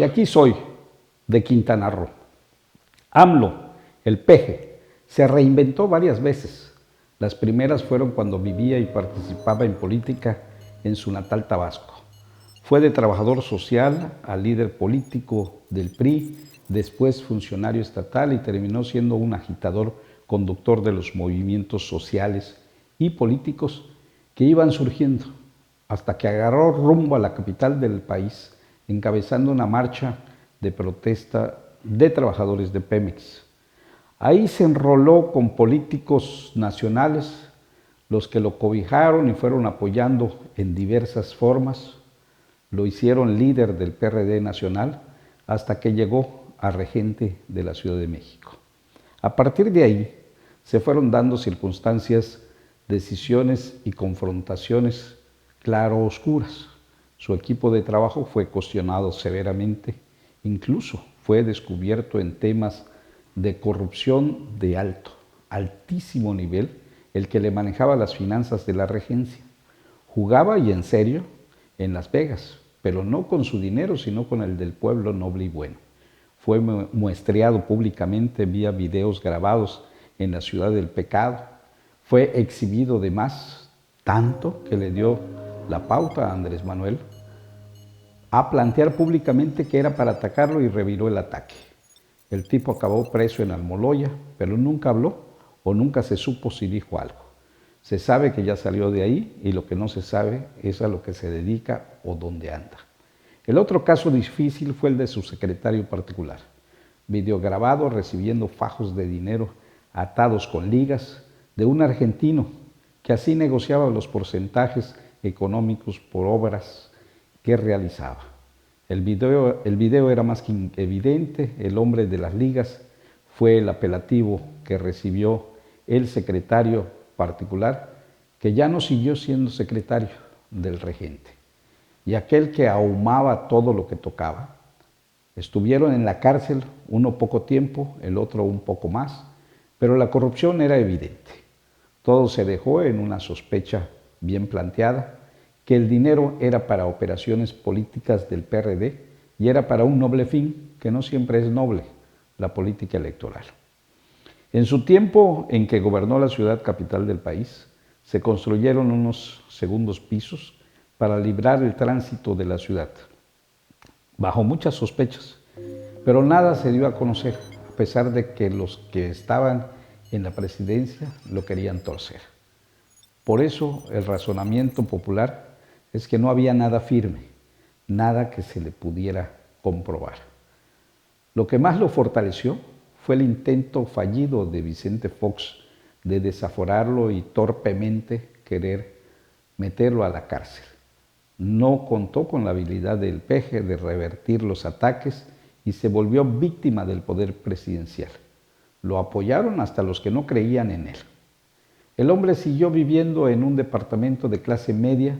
que aquí soy, de Quintana Roo. AMLO, el peje, se reinventó varias veces. Las primeras fueron cuando vivía y participaba en política en su natal Tabasco. Fue de trabajador social a líder político del PRI, después funcionario estatal y terminó siendo un agitador conductor de los movimientos sociales y políticos que iban surgiendo, hasta que agarró rumbo a la capital del país, encabezando una marcha de protesta de trabajadores de Pemex. Ahí se enroló con políticos nacionales, los que lo cobijaron y fueron apoyando en diversas formas. Lo hicieron líder del PRD nacional hasta que llegó a regente de la Ciudad de México. A partir de ahí se fueron dando circunstancias, decisiones y confrontaciones claroscuras. Su equipo de trabajo fue cuestionado severamente, incluso fue descubierto en temas de corrupción de altísimo nivel, el que le manejaba las finanzas de la regencia. Jugaba y en serio en Las Vegas, pero no con su dinero, sino con el del pueblo noble y bueno. Fue muestreado públicamente vía videos grabados en la Ciudad del Pecado. Fue exhibido de más, tanto que le dio la pauta a Andrés Manuel a plantear públicamente que era para atacarlo y reviró el ataque. El tipo acabó preso en Almoloya, pero nunca habló o nunca se supo si dijo algo. Se sabe que ya salió de ahí y lo que no se sabe es a lo que se dedica o dónde anda. El otro caso difícil fue el de su secretario particular, videograbado recibiendo fajos de dinero atados con ligas de un argentino que así negociaba los porcentajes económicos por obras que realizaba. El video era más que evidente, el hombre de las ligas fue el apelativo que recibió el secretario particular, que ya no siguió siendo secretario del regente. Y aquel que ahumaba todo lo que tocaba. Estuvieron en la cárcel uno poco tiempo, el otro un poco más, pero la corrupción era evidente. Todo se dejó en una sospecha bien planteada, que el dinero era para operaciones políticas del PRD y era para un noble fin, que no siempre es noble, la política electoral. En su tiempo en que gobernó la ciudad capital del país, se construyeron unos segundos pisos para librar el tránsito de la ciudad, bajo muchas sospechas, pero nada se dio a conocer, a pesar de que los que estaban en la presidencia lo querían torcer. Por eso el razonamiento popular es que no había nada firme, nada que se le pudiera comprobar. Lo que más lo fortaleció fue el intento fallido de Vicente Fox de desaforarlo y torpemente querer meterlo a la cárcel. No contó con la habilidad del peje de revertir los ataques y se volvió víctima del poder presidencial. Lo apoyaron hasta los que no creían en él. El hombre siguió viviendo en un departamento de clase media,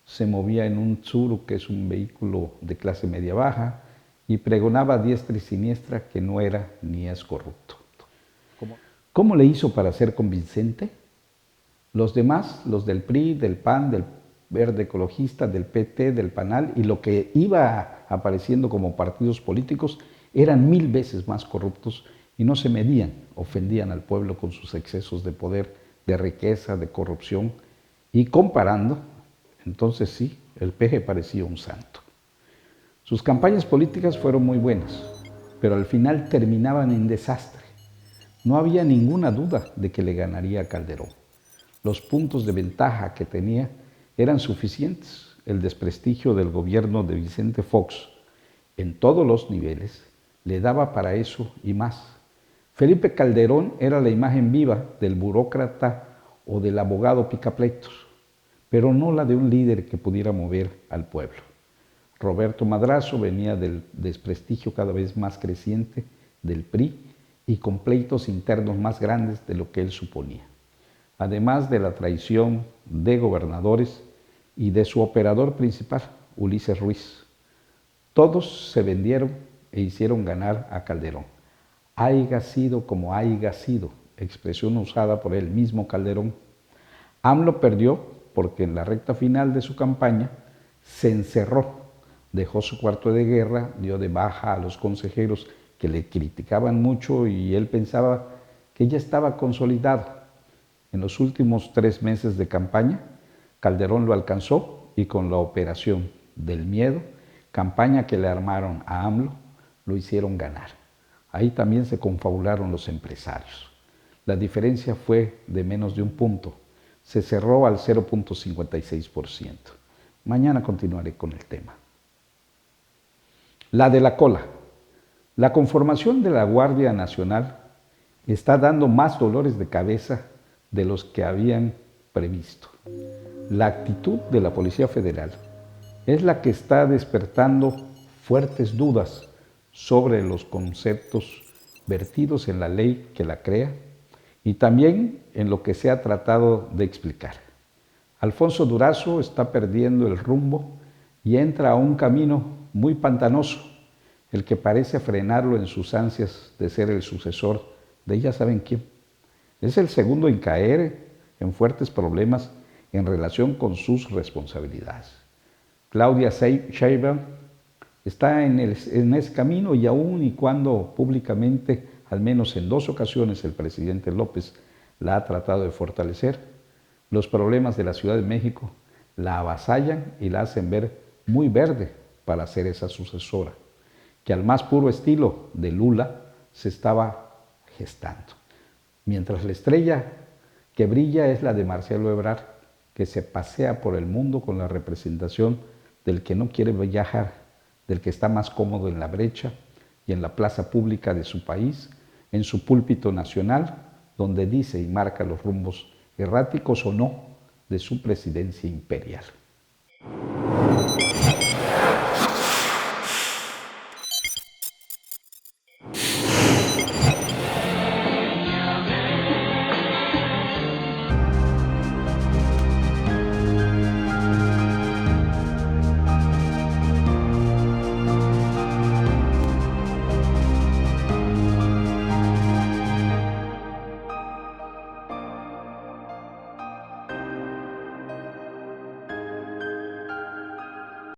se movía en un Tsuru, que es un vehículo de clase media baja, y pregonaba a diestra y siniestra que no era ni es corrupto. ¿Cómo le hizo para ser convincente? Los demás, los del PRI, del PAN, del Verde Ecologista, del PT, del PANAL y lo que iba apareciendo como partidos políticos eran 1000 veces más corruptos y no se medían, ofendían al pueblo con sus excesos de poder, de riqueza, de corrupción y comparando, entonces sí, el PG parecía un santo. Sus campañas políticas fueron muy buenas, pero al final terminaban en desastre. No había ninguna duda de que le ganaría a Calderón. Los puntos de ventaja que tenía eran suficientes. El desprestigio del gobierno de Vicente Fox en todos los niveles le daba para eso y más. Felipe Calderón era la imagen viva del burócrata o del abogado picapleitos, pero no la de un líder que pudiera mover al pueblo. Roberto Madrazo venía del desprestigio cada vez más creciente del PRI y con pleitos internos más grandes de lo que él suponía, además de la traición de gobernadores y de su operador principal, Ulises Ruiz. Todos se vendieron e hicieron ganar a Calderón. Haiga sido como haiga sido, expresión usada por el mismo Calderón. AMLO perdió porque en la recta final de su campaña se encerró, Dejó su cuarto de guerra, dio de baja a los consejeros que le criticaban mucho y él pensaba que ya estaba consolidado. En los últimos 3 meses de campaña, Calderón lo alcanzó y con la operación del miedo, campaña que le armaron a AMLO, lo hicieron ganar. Ahí también se confabularon los empresarios. La diferencia fue de menos de un punto. Se cerró al 0.56%. Mañana continuaré con el tema. La de la cola. La conformación de la Guardia Nacional está dando más dolores de cabeza de los que habían previsto. La actitud de la Policía Federal es la que está despertando fuertes dudas sobre los conceptos vertidos en la ley que la crea y también en lo que se ha tratado de explicar. Alfonso Durazo está perdiendo el rumbo y entra a un camino muy pantanoso, el que parece frenarlo en sus ansias de ser el sucesor de ya saben quién. Es el segundo en caer en fuertes problemas en relación con sus responsabilidades. Claudia Sheinbaum está en ese camino y aun y cuando públicamente, al menos en 2 ocasiones, el presidente López la ha tratado de fortalecer, los problemas de la Ciudad de México la avasallan y la hacen ver muy verde para ser esa sucesora, que al más puro estilo de Lula se estaba gestando. Mientras la estrella que brilla es la de Marcelo Ebrard, que se pasea por el mundo con la representación del que no quiere viajar, del que está más cómodo en la brecha y en la plaza pública de su país, en su púlpito nacional, donde dice y marca los rumbos erráticos o no de su presidencia imperial.